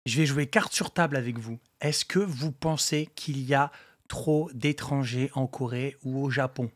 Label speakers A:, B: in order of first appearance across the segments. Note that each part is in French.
A: Je vais jouer carte sur table avec vous. Est-ce que vous pensez qu'il y a trop d'étrangers en Corée ou au Japon?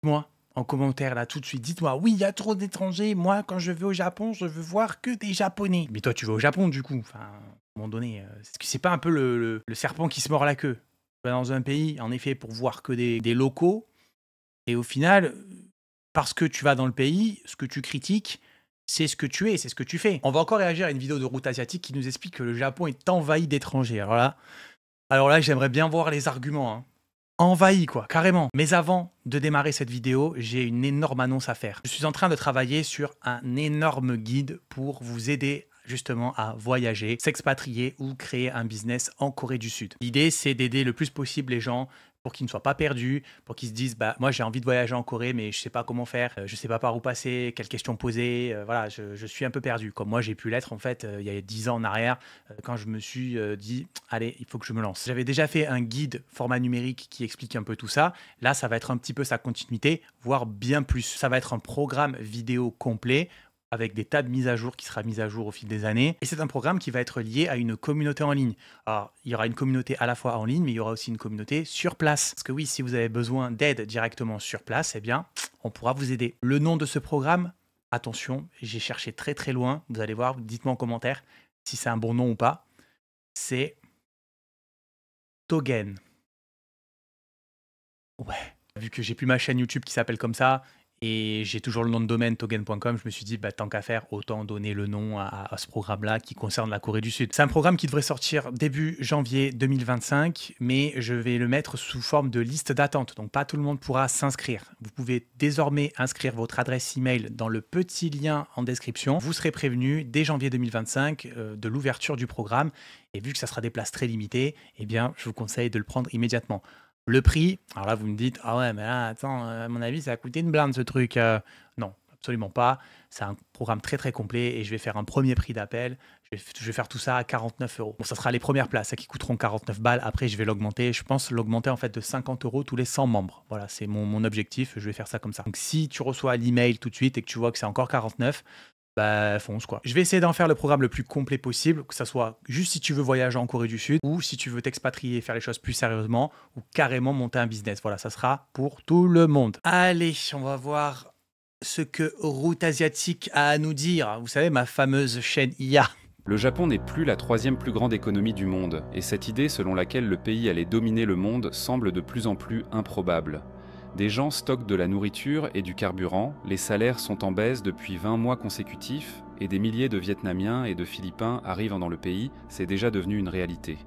A: Moi, en commentaire là tout de suite, dites-moi, oui, il y a trop d'étrangers. Moi, quand je vais au Japon, je veux voir que des Japonais. Mais toi, tu vas au Japon du coup. Enfin, à un moment donné, est-ce que c'est pas un peu le serpent qui se mord la queue? Tu vas dans un pays, en effet, pour voir que des locaux. Et au final, parce que tu vas dans le pays, ce que tu critiques, c'est ce que tu es, c'est ce que tu fais. On va encore réagir à une vidéo de Route Asiatique qui nous explique que le Japon est envahi d'étrangers. Alors là, j'aimerais bien voir les arguments, hein. Envahi, quoi, carrément. Mais avant de démarrer cette vidéo, j'ai une énorme annonce à faire. Je suis en train de travailler sur un énorme guide pour vous aider justement à voyager, s'expatrier ou créer un business en Corée du Sud. L'idée, c'est d'aider le plus possible les gens pour qu'ils ne soient pas perdus, pour qu'ils se disent bah moi j'ai envie de voyager en Corée mais je sais pas comment faire, je sais pas par où passer, quelles questions poser, voilà, je suis un peu perdu comme moi j'ai pu l'être en fait il y a 10 ans en arrière quand je me suis dit allez, il faut que je me lance. J'avais déjà fait un guide format numérique qui explique un peu tout ça. Là, ça va être un petit peu sa continuité, voire bien plus. Ça va être un programme vidéo complet avec des tas de mises à jour qui sera mise à jour au fil des années. Et c'est un programme qui va être lié à une communauté en ligne. Alors, il y aura une communauté à la fois en ligne, mais il y aura aussi une communauté sur place. Parce que oui, si vous avez besoin d'aide directement sur place, eh bien, on pourra vous aider. Le nom de ce programme, attention, j'ai cherché très très loin. Vous allez voir, dites-moi en commentaire si c'est un bon nom ou pas. C'est Togen. Ouais. Vu que j'ai plus ma chaîne YouTube qui s'appelle comme ça, et j'ai toujours le nom de domaine togen.com, je me suis dit, bah, tant qu'à faire, autant donner le nom à ce programme-là qui concerne la Corée du Sud. C'est un programme qui devrait sortir début janvier 2025, mais je vais le mettre sous forme de liste d'attente, donc pas tout le monde pourra s'inscrire. Vous pouvez désormais inscrire votre adresse email dans le petit lien en description. Vous serez prévenu dès janvier 2025 de l'ouverture du programme, et vu que ça sera des places très limitées, eh bien, je vous conseille de le prendre immédiatement. Le prix, alors là, vous me dites, ah ouais, mais là, attends, à mon avis, ça a coûté une blinde ce truc. Non, absolument pas. C'est un programme très très complet et je vais faire un premier prix d'appel. Je vais faire tout ça à 49 euros. Bon, ça sera les premières places qui coûteront 49 balles. Après, je vais l'augmenter. Je pense l'augmenter en fait de 50 euros tous les 100 membres. Voilà, c'est mon objectif. Je vais faire ça comme ça. Donc, si tu reçois l'email tout de suite et que tu vois que c'est encore 49, bah fonce quoi. Je vais essayer d'en faire le programme le plus complet possible, que ça soit juste si tu veux voyager en Corée du Sud ou si tu veux t'expatrier et faire les choses plus sérieusement ou carrément monter un business. Voilà, ça sera pour tout le monde. Allez, on va voir ce que Route Asiatique a à nous dire. Vous savez, ma fameuse chaîne IA.
B: Le Japon n'est plus la troisième plus grande économie du monde, et cette idée selon laquelle le pays allait dominer le monde semble de plus en plus improbable. Des gens stockent de la nourriture et du carburant, les salaires sont en baisse depuis 20 mois consécutifs, et des milliers de Vietnamiens et de Philippins arrivent dans le pays, c'est déjà devenu une réalité.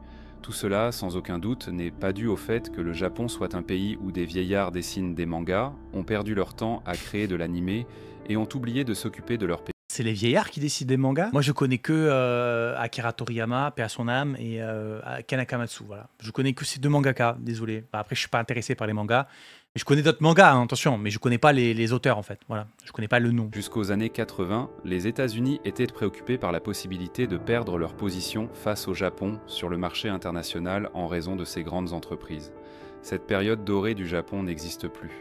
B: Tout cela, sans aucun doute, n'est pas dû au fait que le Japon soit un pays où des vieillards dessinent des mangas, ont perdu leur temps à créer de l'animé, et ont oublié de s'occuper de leur pays.
A: C'est les vieillards qui décident des mangas. Moi, je connais que Akira Toriyama, paix à son âme, et Kanakamatsu. Voilà. Je connais que ces deux mangaka, désolé. Bah, après, je suis pas intéressé par les mangas. Mais je connais d'autres mangas, hein, attention, mais je connais pas les auteurs en fait. Voilà, je connais pas le nom.
B: Jusqu'aux années 80, les États-Unis étaient préoccupés par la possibilité de perdre leur position face au Japon sur le marché international en raison de ces grandes entreprises. Cette période dorée du Japon n'existe plus.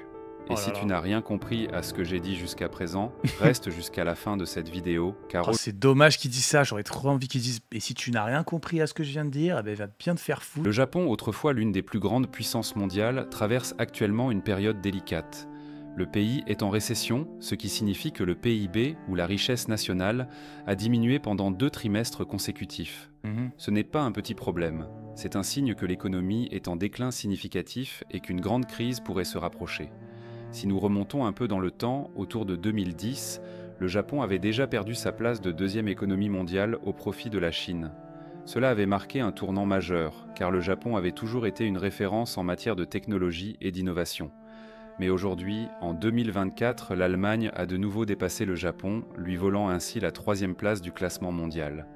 B: Et si tu n'as rien compris à ce que j'ai dit jusqu'à présent, reste jusqu'à la fin de cette vidéo, car...
A: Oh, c'est dommage qu'il dise ça, j'aurais trop envie qu'il dise « Et si tu n'as rien compris à ce que je viens de dire, eh ben, va bien te faire foutre. »
B: Le Japon, autrefois l'une des plus grandes puissances mondiales, traverse actuellement une période délicate. Le pays est en récession, ce qui signifie que le PIB, ou la richesse nationale, a diminué pendant 2 trimestres consécutifs. Ce n'est pas un petit problème, c'est un signe que l'économie est en déclin significatif et qu'une grande crise pourrait se rapprocher. Si nous remontons un peu dans le temps, autour de 2010, le Japon avait déjà perdu sa place de deuxième économie mondiale au profit de la Chine. Cela avait marqué un tournant majeur, car le Japon avait toujours été une référence en matière de technologie et d'innovation. Mais aujourd'hui, en 2024, l'Allemagne a de nouveau dépassé le Japon, lui volant ainsi la 3e place du classement mondial.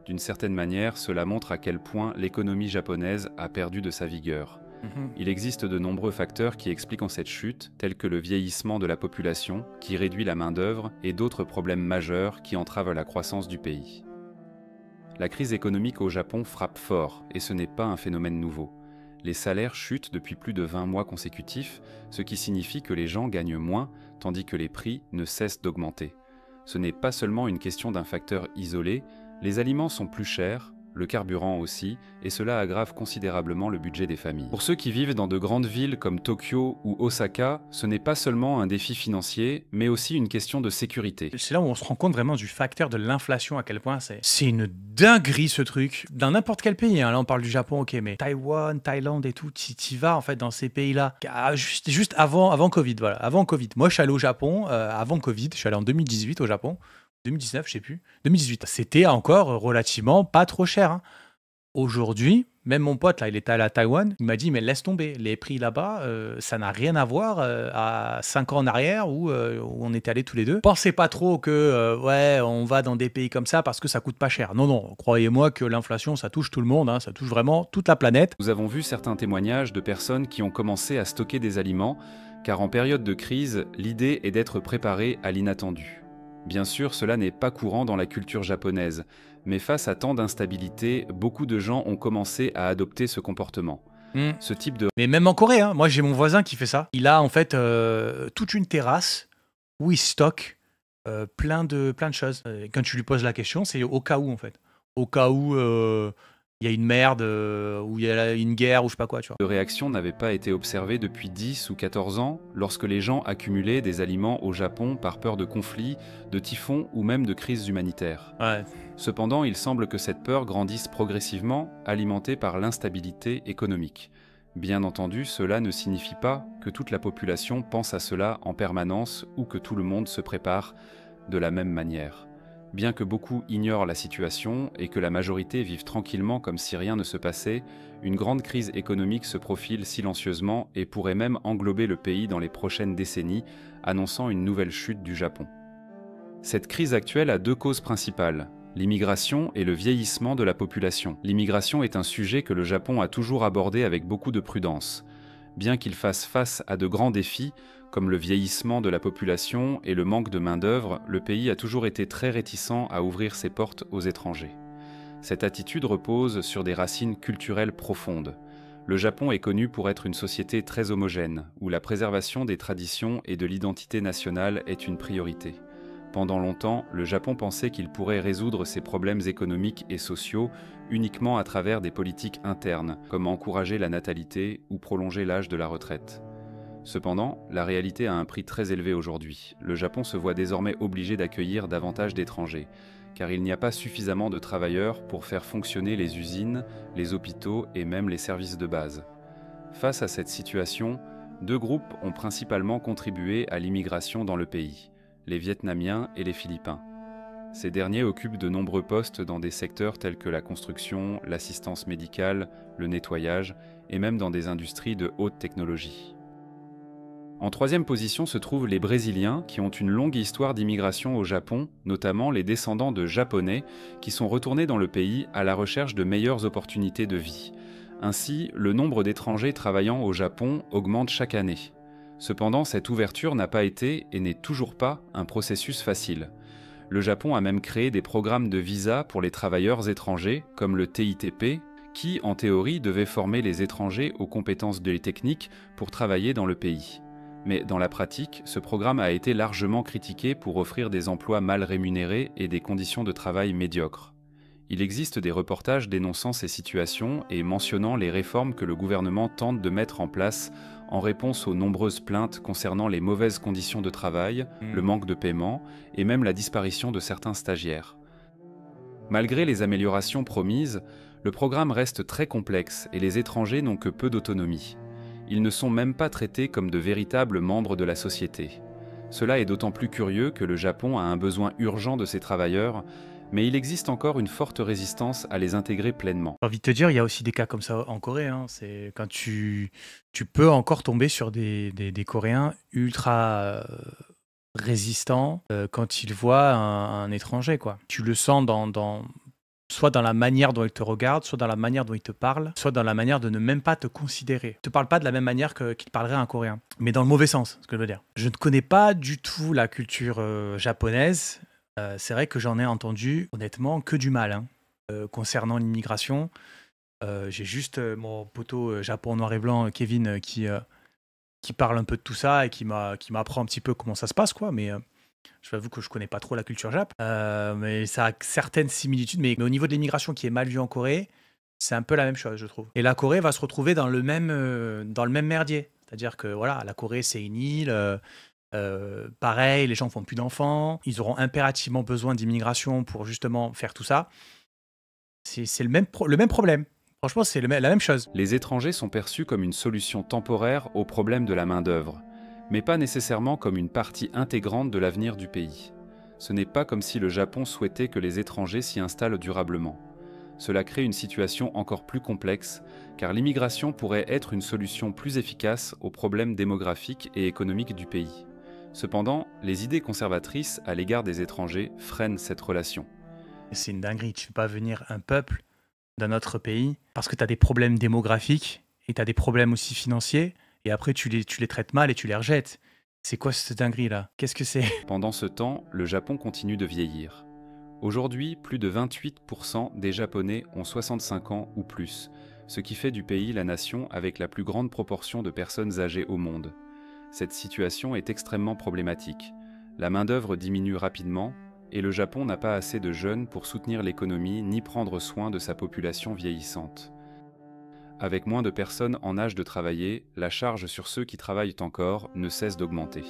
B: D'une certaine manière, cela montre à quel point l'économie japonaise a perdu de sa vigueur. Il existe de nombreux facteurs qui expliquent cette chute, tels que le vieillissement de la population, qui réduit la main-d'œuvre, et d'autres problèmes majeurs qui entravent la croissance du pays. La crise économique au Japon frappe fort, et ce n'est pas un phénomène nouveau. Les salaires chutent depuis plus de 20 mois consécutifs, ce qui signifie que les gens gagnent moins, tandis que les prix ne cessent d'augmenter. Ce n'est pas seulement une question d'un facteur isolé, Les aliments sont plus chers, le carburant aussi, et cela aggrave considérablement le budget des familles. Pour ceux qui vivent dans de grandes villes comme Tokyo ou Osaka, ce n'est pas seulement un défi financier, mais aussi une question de sécurité.
A: C'est là où on se rend compte vraiment du facteur de l'inflation, à quel point c'est une dinguerie ce truc. Dans n'importe quel pays, hein. Là on parle du Japon, ok, mais Taïwan, Thaïlande et tout, t'y vas en fait dans ces pays-là. Juste avant Covid, voilà, avant Covid. Moi je suis allé au Japon avant Covid, je suis allé en 2018 au Japon. 2019, je sais plus. 2018. C'était encore relativement pas trop cher, hein. Aujourd'hui, même mon pote, là, il était allé à Taïwan, il m'a dit, mais laisse tomber, les prix là-bas, ça n'a rien à voir à 5 ans en arrière où on était allés tous les deux. Pensez pas trop que, ouais, on va dans des pays comme ça parce que ça coûte pas cher. Non, non, croyez-moi que l'inflation, ça touche tout le monde, hein, ça touche vraiment toute la planète.
B: Nous avons vu certains témoignages de personnes qui ont commencé à stocker des aliments, car en période de crise, l'idée est d'être préparé à l'inattendu. Bien sûr, cela n'est pas courant dans la culture japonaise, mais face à tant d'instabilité, beaucoup de gens ont commencé à adopter ce comportement. Ce type de...
A: Mais même en Corée, hein, moi j'ai mon voisin qui fait ça. Il a en fait toute une terrasse où il stocke plein de choses. Et quand tu lui poses la question, c'est au cas où en fait. Au cas où il y a une merde, ou il y a une guerre, ou je sais pas quoi, tu vois.
B: de réaction n'avait pas été observée depuis 10 ou 14 ans, lorsque les gens accumulaient des aliments au Japon par peur de conflits, de typhons ou même de crises humanitaires.
A: Ouais.
B: Cependant, il semble que cette peur grandisse progressivement, alimentée par l'instabilité économique. Bien entendu, cela ne signifie pas que toute la population pense à cela en permanence ou que tout le monde se prépare de la même manière. Bien que beaucoup ignorent la situation et que la majorité vive tranquillement comme si rien ne se passait, une grande crise économique se profile silencieusement et pourrait même englober le pays dans les prochaines décennies, annonçant une nouvelle chute du Japon. Cette crise actuelle a deux causes principales: l'immigration et le vieillissement de la population. L'immigration est un sujet que le Japon a toujours abordé avec beaucoup de prudence. Bien qu'il fasse face à de grands défis, comme le vieillissement de la population et le manque de main-d'œuvre, le pays a toujours été très réticent à ouvrir ses portes aux étrangers. Cette attitude repose sur des racines culturelles profondes. Le Japon est connu pour être une société très homogène, où la préservation des traditions et de l'identité nationale est une priorité. Pendant longtemps, le Japon pensait qu'il pourrait résoudre ses problèmes économiques et sociaux uniquement à travers des politiques internes, comme encourager la natalité ou prolonger l'âge de la retraite. Cependant, la réalité a un prix très élevé aujourd'hui. Le Japon se voit désormais obligé d'accueillir davantage d'étrangers, car il n'y a pas suffisamment de travailleurs pour faire fonctionner les usines, les hôpitaux et même les services de base. Face à cette situation, deux groupes ont principalement contribué à l'immigration dans le pays: les Vietnamiens et les Philippins. Ces derniers occupent de nombreux postes dans des secteurs tels que la construction, l'assistance médicale, le nettoyage et même dans des industries de haute technologie. En troisième position se trouvent les Brésiliens, qui ont une longue histoire d'immigration au Japon, notamment les descendants de Japonais qui sont retournés dans le pays à la recherche de meilleures opportunités de vie. Ainsi, le nombre d'étrangers travaillant au Japon augmente chaque année. Cependant, cette ouverture n'a pas été, et n'est toujours pas, un processus facile. Le Japon a même créé des programmes de visa pour les travailleurs étrangers, comme le TITP, qui, en théorie, devait former les étrangers aux compétences techniques pour travailler dans le pays. Mais dans la pratique, ce programme a été largement critiqué pour offrir des emplois mal rémunérés et des conditions de travail médiocres. Il existe des reportages dénonçant ces situations et mentionnant les réformes que le gouvernement tente de mettre en place en réponse aux nombreuses plaintes concernant les mauvaises conditions de travail, le manque de paiement et même la disparition de certains stagiaires. Malgré les améliorations promises, le programme reste très complexe et les étrangers n'ont que peu d'autonomie. Ils ne sont même pas traités comme de véritables membres de la société. Cela est d'autant plus curieux que le Japon a un besoin urgent de ses travailleurs, mais il existe encore une forte résistance à les intégrer pleinement.
A: J'ai envie de te dire, il y a aussi des cas comme ça en Corée, hein. C'est quand tu peux encore tomber sur des Coréens ultra résistants quand ils voient un étranger, quoi. Tu le sens soit dans la manière dont ils te regardent, soit dans la manière dont ils te parlent, soit dans la manière de ne même pas te considérer. Ils ne te parlent pas de la même manière qu'ils parleraient à un Coréen, mais dans le mauvais sens, ce que je veux dire. Je ne connais pas du tout la culture japonaise. C'est vrai que j'en ai entendu, honnêtement, que du mal, hein. Concernant l'immigration. J'ai juste mon poteau Japon noir et blanc, Kevin, qui parle un peu de tout ça et qui m'apprend un petit peu comment ça se passe, quoi. Mais Je t'avoue que je connais pas trop la culture Jap, mais ça a certaines similitudes. Mais au niveau de l'immigration qui est mal vue en Corée, c'est un peu la même chose, je trouve. Et la Corée va se retrouver dans le même merdier. C'est-à-dire que voilà, la Corée, c'est une île. Pareil, les gens font plus d'enfants. Ils auront impérativement besoin d'immigration pour justement faire tout ça. C'est le même problème. Franchement, c'est la même chose.
B: Les étrangers sont perçus comme une solution temporaire au problème de la main-d'œuvre, mais pas nécessairement comme une partie intégrante de l'avenir du pays. Ce n'est pas comme si le Japon souhaitait que les étrangers s'y installent durablement. Cela crée une situation encore plus complexe, car l'immigration pourrait être une solution plus efficace aux problèmes démographiques et économiques du pays. Cependant, les idées conservatrices à l'égard des étrangers freinent cette relation.
A: C'est une dinguerie. Tu ne fais pas venir un peuple d'un autre pays parce que tu as des problèmes démographiques et tu as des problèmes aussi financiers et après tu les traites mal et tu les rejettes. C'est quoi cette dinguerie là? Qu'est-ce que c'est?
B: Pendant ce temps, le Japon continue de vieillir. Aujourd'hui, plus de 28% des Japonais ont 65 ans ou plus, ce qui fait du pays la nation avec la plus grande proportion de personnes âgées au monde. Cette situation est extrêmement problématique. La main-d'œuvre diminue rapidement et le Japon n'a pas assez de jeunes pour soutenir l'économie ni prendre soin de sa population vieillissante. Avec moins de personnes en âge de travailler, la charge sur ceux qui travaillent encore ne cesse d'augmenter.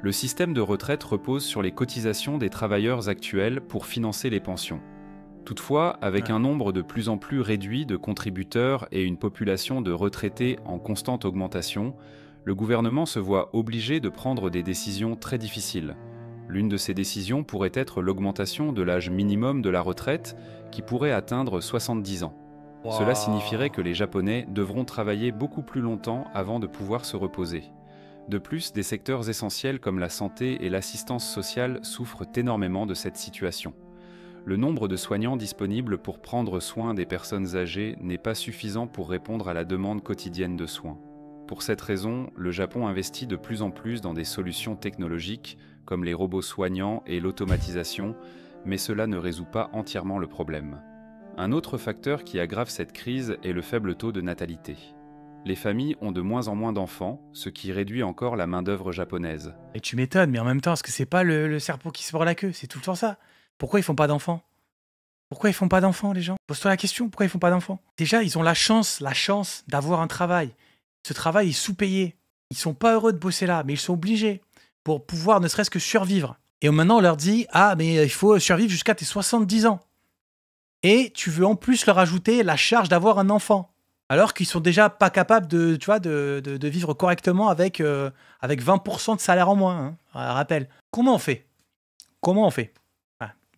B: Le système de retraite repose sur les cotisations des travailleurs actuels pour financer les pensions. Toutefois, avec un nombre de plus en plus réduit de contributeurs et une population de retraités en constante augmentation, le gouvernement se voit obligé de prendre des décisions très difficiles. L'une de ces décisions pourrait être l'augmentation de l'âge minimum de la retraite, qui pourrait atteindre 70 ans.
A: Wow.
B: Cela signifierait que les Japonais devront travailler beaucoup plus longtemps avant de pouvoir se reposer. De plus, des secteurs essentiels comme la santé et l'assistance sociale souffrent énormément de cette situation. Le nombre de soignants disponibles pour prendre soin des personnes âgées n'est pas suffisant pour répondre à la demande quotidienne de soins. Pour cette raison, le Japon investit de plus en plus dans des solutions technologiques comme les robots soignants et l'automatisation, mais cela ne résout pas entièrement le problème. Un autre facteur qui aggrave cette crise est le faible taux de natalité. Les familles ont de moins en moins d'enfants, ce qui réduit encore la main-d'œuvre japonaise.
A: Et tu m'étonnes, mais en même temps, est-ce que c'est pas le serpent qui se mord la queue? C'est tout le temps ça. Pourquoi ils font pas d'enfants? Pourquoi ils font pas d'enfants, les gens? Pose-toi la question, pourquoi ils font pas d'enfants? Déjà, ils ont la chance d'avoir un travail. Ce travail est sous-payé. Ils sont pas heureux de bosser là, mais ils sont obligés pour pouvoir ne serait-ce que survivre. Et maintenant, on leur dit « Ah, mais il faut survivre jusqu'à tes 70 ans. » Et tu veux en plus leur ajouter la charge d'avoir un enfant. Alors qu'ils sont déjà pas capables de vivre correctement avec 20% de salaire en moins. Hein. Rappel. Comment on fait?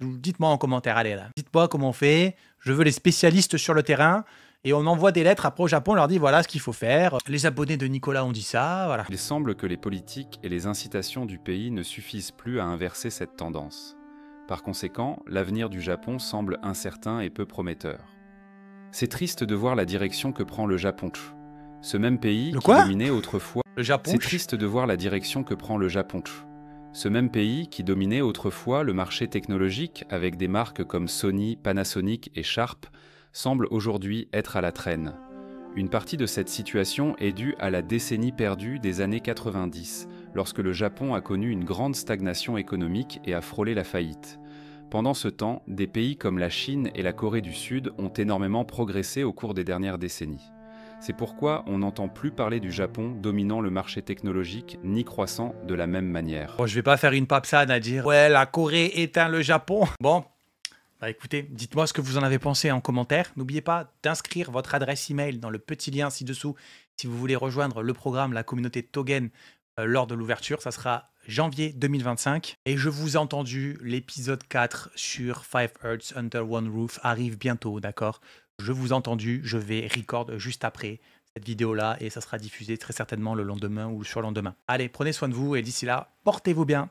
A: Dites-moi en commentaire, allez là. Dites-moi comment on fait. Je veux les spécialistes sur le terrain. Et on envoie des lettres après au Japon, on leur dit voilà ce qu'il faut faire. Les abonnés de Nicolas ont dit ça, voilà.
B: Il semble que les politiques et les incitations du pays ne suffisent plus à inverser cette tendance. Par conséquent, l'avenir du Japon semble incertain et peu prometteur. C'est triste de voir la direction que prend le Japon. Ce même pays qui dominait autrefois... C'est triste de voir la direction que prend le Japon. Ce même pays qui dominait autrefois le marché technologique avec des marques comme Sony, Panasonic et Sharp semble aujourd'hui être à la traîne. Une partie de cette situation est due à la décennie perdue des années 90, lorsque le Japon a connu une grande stagnation économique et a frôlé la faillite. Pendant ce temps, des pays comme la Chine et la Corée du Sud ont énormément progressé au cours des dernières décennies. C'est pourquoi on n'entend plus parler du Japon dominant le marché technologique ni croissant de la même manière.
A: Bon, je vais pas faire une papsade à dire « Ouais, la Corée éteint le Japon ». Bon, bah écoutez, dites-moi ce que vous en avez pensé en commentaire. N'oubliez pas d'inscrire votre adresse email dans le petit lien ci-dessous si vous voulez rejoindre le programme, la communauté Togen lors de l'ouverture. Ça sera janvier 2025. Et je vous ai entendu, l'épisode 4 sur 5 Earths Under One Roof arrive bientôt, d'accord? Je vous ai entendu, je vais record juste après cette vidéo-là et ça sera diffusé très certainement le lendemain ou le surlendemain. Allez, prenez soin de vous et d'ici là, portez-vous bien.